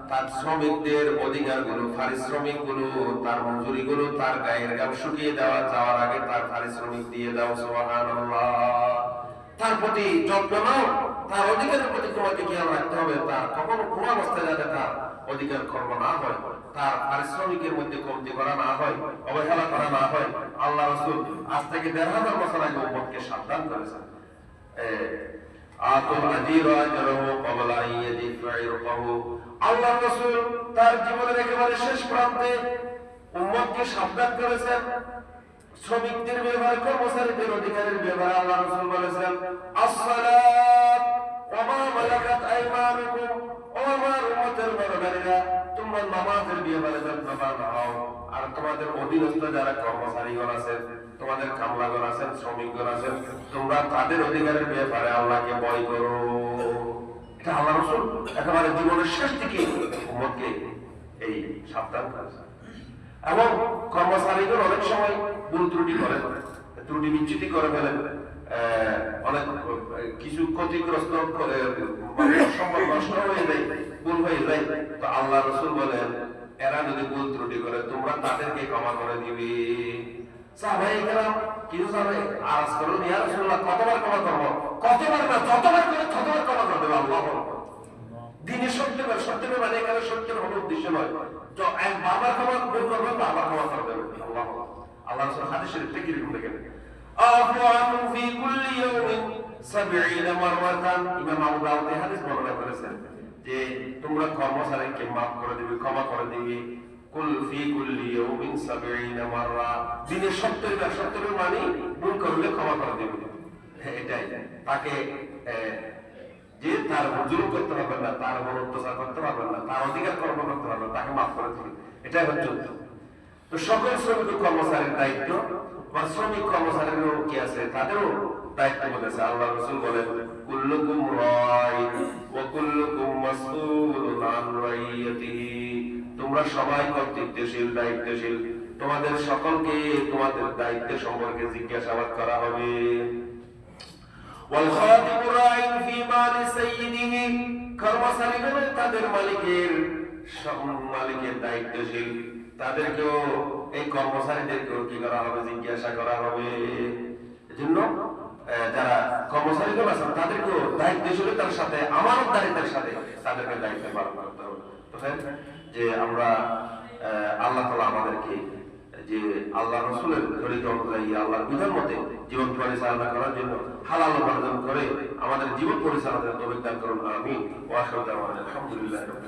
তার শ্রমিকদের অধিকারগুলো, পারিশ্রমিকগুলো, তার মজুরিগুলো, তার গায়ের ঘাম শুকিয়ে দেওয়া যাওয়ার আগে তার পারিশ্রমিক দিয়ে দাও। সুবহানাল্লাহ। তার প্রতি যত্ন নাও, তার অধিকারের প্রতি তোমাকে খেয়াল রাখতে হবে। তার কখনো কোনো অবস্থায় যাতে তার অধিকার খর্ব না হয়, তার পারিশ্রমিকের মধ্যে কমতি করা না হয়, অবহেলা করা না হয়। আল্লাহ রাসূল আজ থেকে ১৫০০ বছর আগে উম্মতকে সাবধান করেছেন। আতুল আজির আজরহু ক্বাবলা ইয়াদিফা ইরকাহু। আল্লাহ রাসূল তার জীবনের একেবারে শেষ প্রান্তে উম্মতকে সাবধান করেছেন শ্রমিকদের ব্যাপারে, কর্মচারীদের অধিকারের ব্যাপারে। আল্লাহ রাসূল বলেছেন, আসসালাত ওয়া মা মালাকাত আইমানুকুম। ও আমার উম্মতের বড়ভাইরা, তোমরা নামাজের ব্যাপারে যত্নবান হও, আর তোমাদের অধীনস্থ যারা কর্মচারীগণ আছেন, তোমাদের কামলাগণ আছেন, শ্রমিকগণ আছেন, তোমরা তাদের অধিকারের ব্যাপারে আল্লাহকে ভয় করো। এটা আল্লাহ রাসূল একেবারে জীবনের শেষ দিকে উম্মতকে এই সাবধান করেছেন। এবং কর্মচারীদের অনেক সময় ভুল ত্রুটি করে, ত্রুটি বিচ্যুতি করে ফেলেন, অনেক কিছু ক্ষতিগ্রস্ত সম্পদ নষ্ট হয়ে যায়, ভুল হয়ে যায়। তো আল্লাহ রাসূল বলেন, এরা যদি ভুল ত্রুটি করে তোমরা তাদেরকে ক্ষমা করে দিবে। সাহাবায়ে কেরাম কিছু সাহাবায়ে আরজ করলেন, ইয়া রাসূলুল্লাহ, কতবার ক্ষমা করব? কতবার না, যতবার করে ততবার ক্ষমা করে দেব। আল্লাহ দিনে সত্যের সত্যের মানে এখানে সত্যের কোনো উদ্দেশ্য নয়। তো এক বাবার ক্ষমা করবে, বাবার ক্ষমা করে দেবে। আল্লাহ আল্লাহ রাসূল হাদিস শরীফে কি লিখেন দেখেন, আফু আনহু ফি কুল্লি ইয়াউমিন ৭০ মাররাতান। ইমাম আবু দাউদ এই হাদিস বর্ণনা করেছেন যে তোমরা কর্মচারীকে maaf করে দিবে, ক্ষমা করে দিবে। কুল ফি কুল্লি ইয়াউমিন ৭০ মাররা। দিনে ৭০ বার, ৭০ মানে ভুল করলে ক্ষমা করে দিবে। এটাই তাকে যে তার জুলুম করতে পারবেন না, তার উপর অত্যাচার করতে পারবেন না, তার অধিকার কর্ম করতে পারবেন, তাকে মাফ করে দিবেন। এটাই হচ্ছে উত্তম। তো সকল শ্রমিক কর্মচারীর দায়িত্ব বা শ্রমিক কর্মচারীরও কি আছে, তাদেরও দায়িত্ব বলেছে। আল্লাহ রাসূল বলেন, কুল্লুকুম রাইন ওয়া কুল্লুকুম মাসউলুন আন রাইয়াতিহি। তোমরা সবাই কর্তৃত্বশীল, দায়িত্বশীল, তোমাদের সকলকে তোমাদের দায়িত্ব সম্পর্কে জিজ্ঞাসাবাদ করা হবে। والخادم راع في مال سيده। কর্মচারীগণ তাদের মালিকের দায়িত্বশীল, তাদেরকেও এই কর্মচারীদেরকেও কি করা হবে, জিজ্ঞাসা করা হবে। এজন্য যারা কর্মচারীগণ আছেন তাদেরকেও দায়িত্বশীলতার সাথে, আমানতদারিতার সাথে তাদেরকে দায়িত্ব পালন করতে হবে। তো যে আমরা আল্লাহ তাআলা আমাদেরকে যে আল্লাহ রাসূলের তরিকা অনুযায়ী আল্লাহর বিধান মতে জীবন পরিচালনা করার জন্য হালাল উপার্জন করে আমাদের জীবন পরিচালনার তৌফিক দান করুন। আমিন। ওয়া আখিরু দাওয়ানা আলহামদুলিল্লাহি রাব্বিল